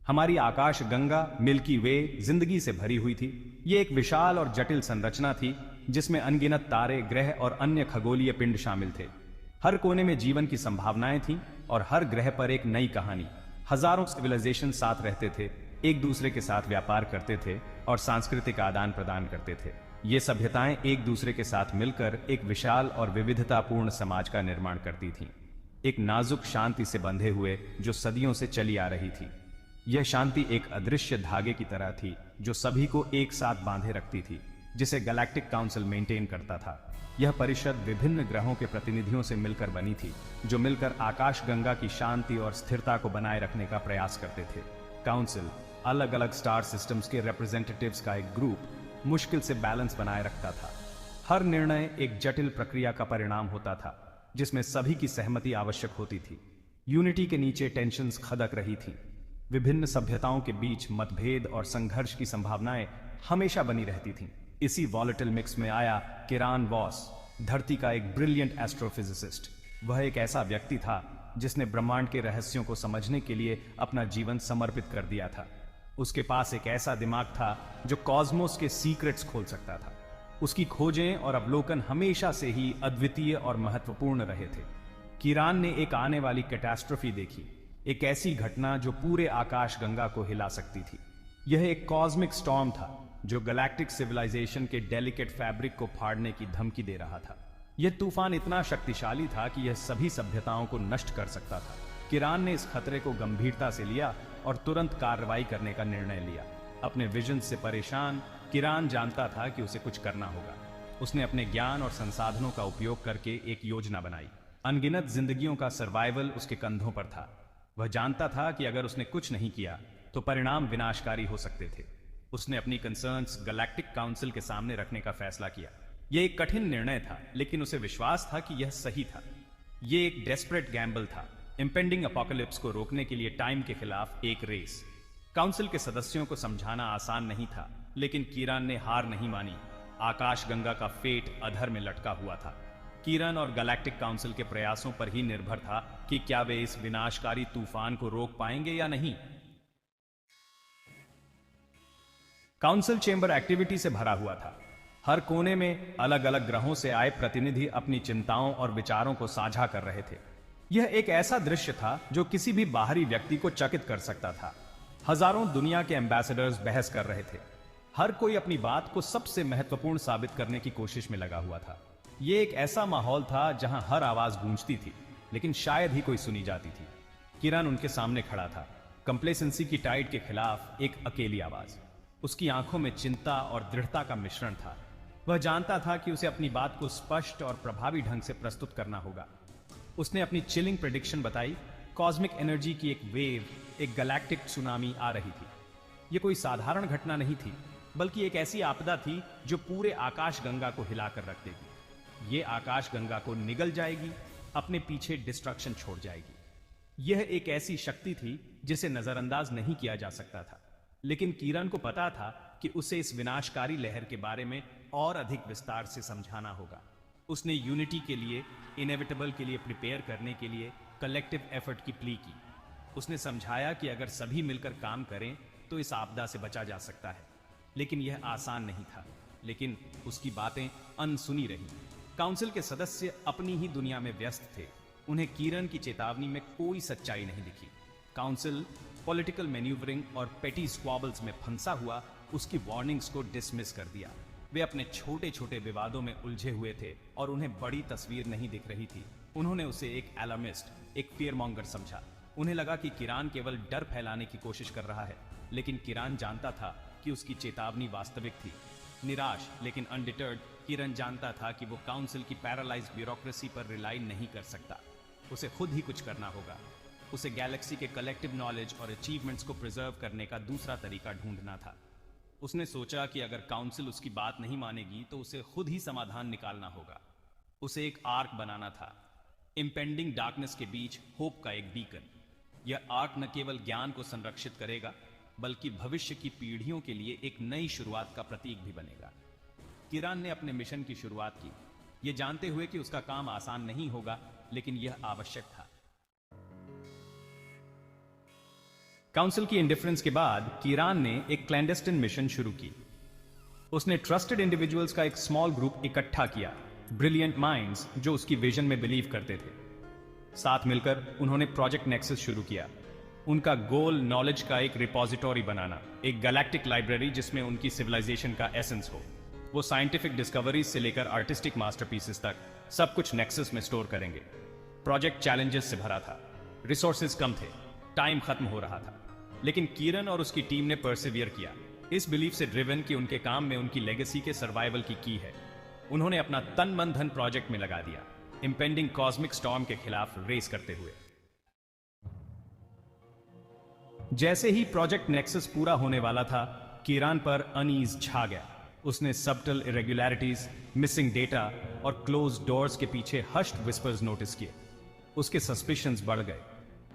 हमारी आकाश गंगा मिल्की वे जिंदगी से भरी हुई थी। ये एक विशाल और जटिल संरचना थी जिसमें अनगिनत तारे, ग्रह और अन्य खगोलीय पिंड शामिल थे। हर कोने में जीवन की संभावनाएं थीं और हर ग्रह पर एक नई कहानी। हजारों सिविलाइजेशन साथ रहते थे, एक दूसरे के साथ व्यापार करते थे और सांस्कृतिक आदान प्रदान करते थे। ये सभ्यताएं एक दूसरे के साथ मिलकर एक विशाल और विविधतापूर्ण समाज का निर्माण करती थीं, एक नाजुक शांति से बंधे हुए जो सदियों से चली आ रही थी। यह शांति एक अदृश्य धागे की तरह थी जो सभी को एक साथ बांधे रखती थी, जिसे गैलेक्टिक काउंसिल मेंटेन करता था। यह परिषद विभिन्न ग्रहों के प्रतिनिधियों से मिलकर बनी थी, जो मिलकर आकाशगंगा की शांति और स्थिरता को बनाए रखने का प्रयास करते थे। काउंसिल अलग अलग स्टार सिस्टम्स के रिप्रेजेंटेटिव्स का एक ग्रुप मुश्किल से बैलेंस बनाए रखता था। हर निर्णय एक जटिल प्रक्रिया का परिणाम होता था, जिसमें सभी की सहमति आवश्यक होती थी। यूनिटी के नीचे टेंशन्स खदक रही थी। विभिन्न सभ्यताओं के बीच मतभेद और संघर्ष की संभावनाएं हमेशा बनी रहती थीं। इसी वॉलेटिल मिक्स में आया किरान वॉस, धरती का एक ब्रिलियंट एस्ट्रोफिजिसिस्ट। वह एक ऐसा व्यक्ति था जिसने ब्रह्मांड के रहस्यों को समझने के लिए अपना जीवन समर्पित कर दिया था। उसके पास एक ऐसा दिमाग था जो कॉस्मोस के सीक्रेट्स खोल सकता था। उसकी खोजें और अवलोकन हमेशा से ही अद्वितीय और महत्वपूर्ण रहे थे। किरान ने एक आने वाली कैटास्ट्रोफी देखी, एक ऐसी घटना जो पूरे आकाश गंगा को हिला सकती थी। यह एक कॉस्मिक स्टॉर्म था जो गैलेक्टिक सिविलाइजेशन के डेलिकेट फैब्रिक को फाड़ने की धमकी दे रहा था। यह तूफान इतना शक्तिशाली था कि यह सभी सभ्यताओं को नष्ट कर सकता था। किरान ने इस खतरे को गंभीरता से लिया और तुरंत कार्रवाई करने का निर्णय लिया। अपने विजन से परेशान किरान जानता था कि उसे कुछ करना होगा। उसने अपने ज्ञान और संसाधनों का उपयोग करके एक योजना बनाई। अनगिनत जिंदगियों का सर्वाइवल उसके कंधों पर था। वह जानता था कि अगर उसने कुछ नहीं किया तो परिणाम विनाशकारी हो सकते थे। उसने अपनी कंसर्न्स गैलेक्टिक काउंसिल के सामने रखने का फैसला किया। यह एक कठिन निर्णय था, लेकिन उसे विश्वास था कि यह सही था। यह एक डेस्परेट गैम्बल था, इंपेंडिंग अपोकलिप्स को रोकने के लिए टाइम के खिलाफ एक रेस। काउंसिल के सदस्यों को समझाना आसान नहीं था, लेकिन किरान ने हार नहीं मानी। आकाश गंगा का फेट अधर में लटका हुआ था। किरान और गैलेक्टिक काउंसिल के प्रयासों पर ही निर्भर था कि क्या वे इस विनाशकारी तूफान को रोक पाएंगे या नहीं। काउंसिल चेंबर एक्टिविटी से भरा हुआ था। हर कोने में अलग अलग ग्रहों से आए प्रतिनिधि अपनी चिंताओं और विचारों को साझा कर रहे थे। यह एक ऐसा दृश्य था जो किसी भी बाहरी व्यक्ति को चकित कर सकता था। हजारों दुनिया के एम्बेसडर्स बहस कर रहे थे। हर कोई अपनी बात को सबसे महत्वपूर्ण साबित करने की कोशिश में लगा हुआ था। यह एक ऐसा माहौल था जहां हर आवाज गूंजती थी, लेकिन शायद ही कोई सुनी जाती थी। किरान उनके सामने खड़ा था, कंप्लेसेंसी की टाइड के खिलाफ एक अकेली आवाज। उसकी आंखों में चिंता और दृढ़ता का मिश्रण था। वह जानता था कि उसे अपनी बात को स्पष्ट और प्रभावी ढंग से प्रस्तुत करना होगा। उसने अपनी चिलिंग प्रेडिक्शन बताई। कॉस्मिक एनर्जी की एक वेव, एक गैलेक्टिक सुनामी आ रही थी। यह कोई साधारण घटना नहीं थी, बल्कि एक ऐसी आपदा थी जो पूरे आकाश गंगा को हिलाकर रख देगी। यह आकाश गंगा को निगल जाएगी, अपने पीछे डिस्ट्रक्शन छोड़ जाएगी। यह एक ऐसी शक्ति थी जिसे नजरअंदाज नहीं किया जा सकता था, लेकिन किरण को पता था कि उसे इस विनाशकारी लहर के बारे में और अधिक विस्तार से समझाना होगा। उसने यूनिटी के लिए, इनएविटेबल के लिए प्रिपेयर करने के लिए कलेक्टिव एफर्ट की प्ली की। उसने समझाया कि अगर सभी मिलकर काम करें तो इस आपदा से बचा जा सकता है, लेकिन यह आसान नहीं था। लेकिन उसकी बातें अनसुनी रहीं। काउंसिल के सदस्य अपनी ही दुनिया में व्यस्त थे। उन्हें किरण की चेतावनी में कोई सच्चाई नहीं दिखी। काउंसिल पॉलिटिकल मैन्यूवरिंग और पेटी स्क्वॉबल्स में फंसा हुआ उसकी वार्निंग्स को डिसमिस कर दिया। वे अपने छोटे छोटे विवादों में उलझे हुए थे और उन्हें बड़ी तस्वीर नहीं दिख रही थी। उन्होंने उसे एक अलार्मिस्ट, एक फियरमॉन्गर समझा। उन्हें लगा कि किरान केवल डर फैलाने की कोशिश कर रहा है, लेकिन किरान जानता था कि उसकी चेतावनी वास्तविक थी। निराश लेकिन अनडिटर्ड, किरण जानता था कि वो काउंसिल की पैरालाइज्ड ब्यूरोक्रेसी पर रिलाई नहीं कर सकता। उसे खुद ही कुछ करना होगा। उसे गैलेक्सी के कलेक्टिव नॉलेज और अचीवमेंट्स को प्रिजर्व करने का दूसरा तरीका ढूंढना था। उसने सोचा कि अगर काउंसिल उसकी बात नहीं मानेगी तो उसे खुद ही समाधान निकालना होगा। उसे एक आर्क बनाना था, इंपेंडिंग डार्कनेस के बीच होप का एक बीकन। यह आर्क न केवल ज्ञान को संरक्षित करेगा, बल्कि भविष्य की पीढ़ियों के लिए एक नई शुरुआत का प्रतीक भी बनेगा। किरान ने अपने मिशन की शुरुआत की, यह जानते हुए कि उसका काम आसान नहीं होगा, लेकिन यह आवश्यक था। काउंसिल की इंडिफरेंस के बाद कीरान ने एक क्लैंडेस्टिन मिशन शुरू की। उसने ट्रस्टेड इंडिविजुअल्स का एक स्मॉल ग्रुप इकट्ठा किया, ब्रिलियंट माइंड्स जो उसकी विजन में बिलीव करते थे। साथ मिलकर उन्होंने प्रोजेक्ट नेक्सस शुरू किया। उनका गोल नॉलेज का एक रिपोजिटरी बनाना, एक गैलेक्टिक लाइब्रेरी जिसमें उनकी सिविलाइजेशन का एसेंस हो। वो साइंटिफिक डिस्कवरीज से लेकर आर्टिस्टिक मास्टरपीसेस तक सब कुछ नेक्सस में स्टोर करेंगे। प्रोजेक्ट चैलेंजेस से भरा था, रिसोर्सेज कम थे, टाइम खत्म हो रहा था, लेकिन कीरन और उसकी टीम ने परसिवियर किया, इस बिलीफ से ड्रिवन कि उनके काम में उनकी लेगेसी के सर्वाइवल की है। उन्होंने अपना तन मन धन प्रोजेक्ट में लगा दिया, इंपेंडिंग कॉस्मिक स्टॉर्म के खिलाफ रेस करते हुए। जैसे ही प्रोजेक्ट नेक्सस पूरा होने वाला था, कीरान पर अनईज छा गया। उसने सबटल इरेगुलरिटीज, मिसिंग डेटा और क्लोज डोर्स के पीछे हश्ड विस्पर्स नोटिस किए। उसके सस्पिशंस बढ़ गए।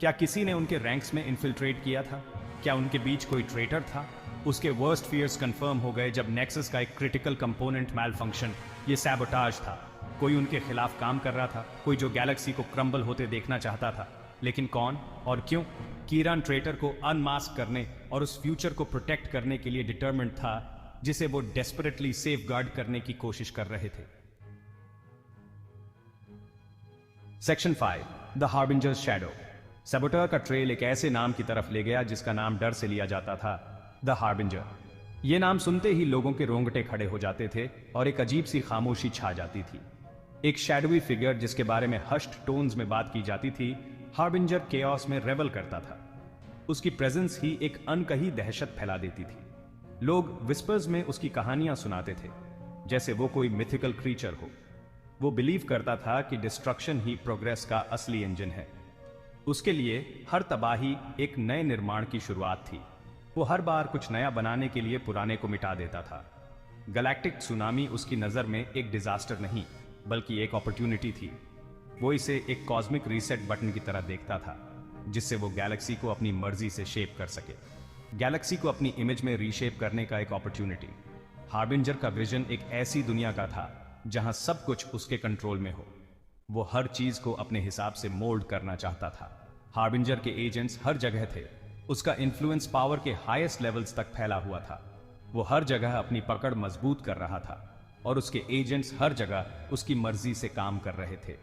क्या किसी ने उनके रैंक्स में इन्फिल्ट्रेट किया था? क्या उनके बीच कोई ट्रेटर था? उसके वर्स्ट फियर्स कंफर्म हो गए जब नेक्सस का एक क्रिटिकल कंपोनेंट मैल फंक्शन, ये सैबोटाज था। कोई उनके खिलाफ काम कर रहा था, कोई जो गैलेक्सी को क्रम्बल होते देखना चाहता था। लेकिन कौन और क्यों? कीरान ट्रेटर को अनमास्क करने और उस फ्यूचर को प्रोटेक्ट करने के लिए डिटरमिन्ड था जिसे वो डेस्परेटली सेफगार्ड करने की कोशिश कर रहे थे। Section 5, the harbingers shadow. Saboteur का ट्रेल एक ऐसे नाम की तरफ ले गया जिसका नाम डर से लिया जाता था, द हार्बिंजर। यह नाम सुनते ही लोगों के रोंगटे खड़े हो जाते थे और एक अजीब सी खामोशी छा जाती थी। एक शैडोवी फिगर जिसके बारे में हश्ड टोन्स में बात की जाती थी, हार्बिंजर केओस में रेवल करता था। उसकी प्रेजेंस ही एक अनकही दहशत फैला देती थी। लोग विस्पर्स में उसकी कहानियां सुनाते थे जैसे वो कोई मिथिकल क्रीचर हो। वो बिलीव करता था कि डिस्ट्रक्शन ही प्रोग्रेस का असली इंजन है। उसके लिए हर तबाही एक नए निर्माण की शुरुआत थी। वो हर बार कुछ नया बनाने के लिए पुराने को मिटा देता था। गैलेक्टिक सुनामी उसकी नज़र में एक डिजास्टर नहीं बल्कि एक अपॉर्चुनिटी थी। वो इसे एक कॉस्मिक रीसेट बटन की तरह देखता था जिससे वो गैलेक्सी को अपनी मर्जी से शेप कर सके, गैलेक्सी को अपनी इमेज में रीशेप करने का एक अपॉर्चुनिटी। हार्बिंजर का विजन एक ऐसी दुनिया का था जहां सब कुछ उसके कंट्रोल में हो। वो हर चीज को अपने हिसाब से मोल्ड करना चाहता था। हार्बिंजर के एजेंट्स हर जगह थे। उसका इन्फ्लुएंस पावर के हाईएस्ट लेवल्स तक फैला हुआ था। वो हर जगह अपनी पकड़ मजबूत कर रहा था और उसके एजेंट्स हर जगह उसकी मर्जी से काम कर रहे थे।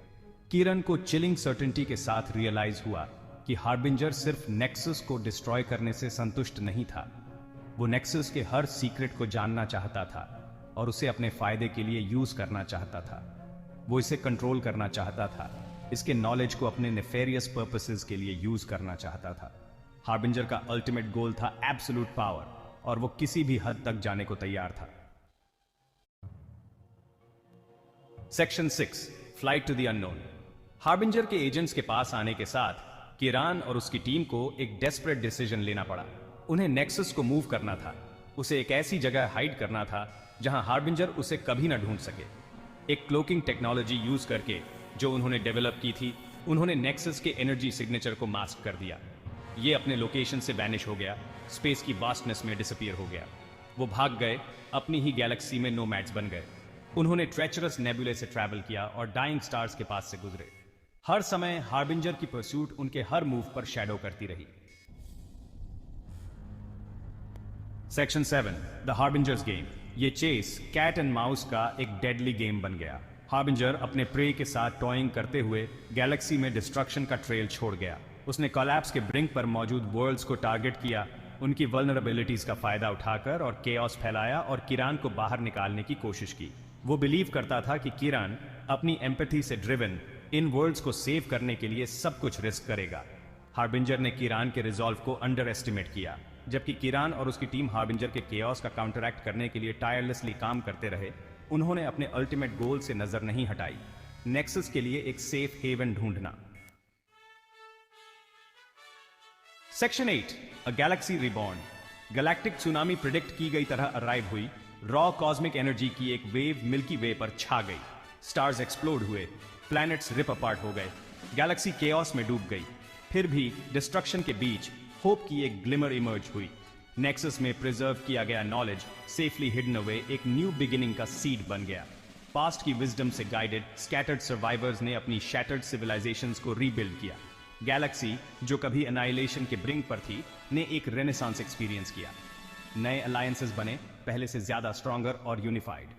कीरन को चिलिंग सर्टेनिटी के साथ रियलाइज हुआ कि हार्बिंजर सिर्फ नेक्सस को डिस्ट्रॉय करने से संतुष्ट नहीं था। वो नेक्सस के हर सीक्रेट को जानना चाहता था और उसे अपने फायदे के लिए यूज करना चाहता था। वो इसे कंट्रोल करना चाहता था, इसके नॉलेज को अपने नेफेरियस पर्पसेस के लिए यूज करना चाहता था। हार्बिंजर का अल्टीमेट गोल था एब्सोल्यूट पावर और वो किसी भी हद तक जाने को तैयार था। Section 6, flight to the unknown. Harbinger के एजेंट्स के पास आने के साथ कीरान और उसकी टीम को एक डेस्परेट डिसीजन लेना पड़ा। उन्हें नेक्सस को मूव करना था, उसे एक ऐसी जगह हाइड करना था जहां हार्बिंजर उसे कभी ना ढूंढ सके। एक क्लोकिंग टेक्नोलॉजी यूज करके जो उन्होंने डेवलप की थी, उन्होंने नेक्सस के एनर्जी सिग्नेचर को मास्क कर दिया। ये अपने लोकेशन से वैनिश हो गया, स्पेस की वास्टनेस में डिसअपीयर हो गया। वो भाग गए, अपनी ही गैलेक्सी में नोमैड्स बन गए। उन्होंने ट्रेचरस नेबुले से ट्रैवल किया और डाइंग स्टार्स के पास से गुजरे। हर समय हार्बिंजर की परसूट उनके हर मूव पर शैडो करती रही। Section 7, the harbingers game. ये चेस कैट एंड माउस का एक डेडली गेम बन गया। हार्बिंजर अपने प्रे के साथ टॉइंग करते हुए गैलेक्सी में डिस्ट्रक्शन का ट्रेल छोड़ गया। उसने कोलैप्स के ब्रिंक पर मौजूद वर्ल्ड्स को टारगेट किया, उनकी वल्नरेबिलिटीज का फायदा उठाकर और केओस फैलाया और कीरान को बाहर निकालने की कोशिश की। वो बिलीव करता था कि कीरान अपनी एम्पैथी से ड्रिवन इन वर्ल्ड्स को सेव करने के लिए सब कुछ रिस्क करेगा। हार्बिंजर ने कीरान के रिजॉल्व को अंडर एस्टिमेट किया। जबकि कीरान और उसकी टीम हार्बिंजर के केओस का काउंटरैक्ट करने के लिए टायरलेसली काम करते रहे, उन्होंने अपने अल्टीमेट गोल से नजर नहीं हटाई, नेक्सस के लिए एक सेफ हेवन ढूंढना। Section 8, a galaxy reborn. Galactic tsunami predict की गई तरह अराइव हुई। रॉ कॉस्मिक एनर्जी की एक वेव मिल्की वे पर छा गई। स्टार्स एक्सप्लोड हुए, प्लैनेट्स रिप अपार्ट हो गए, गैलेक्सी केओस में डूब गई। फिर भी डिस्ट्रक्शन के बीच होप की एक ग्लिमर इमर्ज हुई। नेक्सस में प्रिजर्व किया गया नॉलेज सेफली हिडन अवे एक न्यू बिगिनिंग का सीड बन गया। पास्ट की विजडम से गाइडेड स्कैटर्ड सर्वाइवर्स ने अपनी शैटर्ड सिविलाइजेशंस को रीबिल्ड किया। गैलेक्सी जो कभी एनाइलेशन के ब्रिंक पर थी ने एक रेनेसांस एक्सपीरियंस किया। नए अलायंसेस बने, पहले से ज्यादा स्ट्रॉन्गर और unified.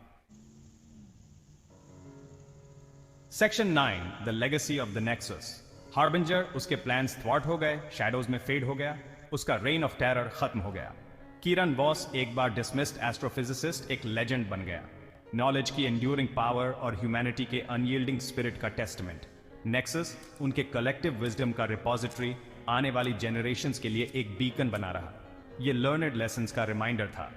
Section 9, the legacy of the nexus. Harbinger, उसके प्लान्स थ्वार्ट हो गए, शैडोज में फेड हो गया, उसका रेन ऑफ टेरर खत्म हो गया। कीरन वॉस, एक बार डिसमिस्ड एस्ट्रोफिजिसिस्ट, एक लेजेंड बन गया। नॉलेज की एंड्यूरिंग पावर और ह्यूमैनिटी के अनयील्डिंग स्पिरिट का टेस्टमेंट। नेक्सस उनके कलेक्टिव विजडम का रिपोजिटरी, आने वाली जेनरेशंस के लिए एक बीकन बना रहा। ये लर्नड लेसन्स का रिमाइंडर था।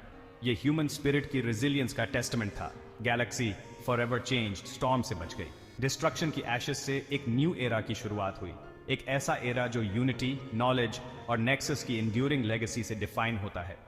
ये ह्यूमन स्पिरिट की रेजिलियंस का टेस्टमेंट था। गैलेक्सी फॉरएवर चेंज्ड, स्टॉर्म से बच गई। डिस्ट्रक्शन की एशेस से एक न्यू एरा की शुरुआत हुई, एक ऐसा एरा जो यूनिटी, नॉलेज और नेक्सस की एंड्यूरिंग लेगेसी से डिफाइन होता है।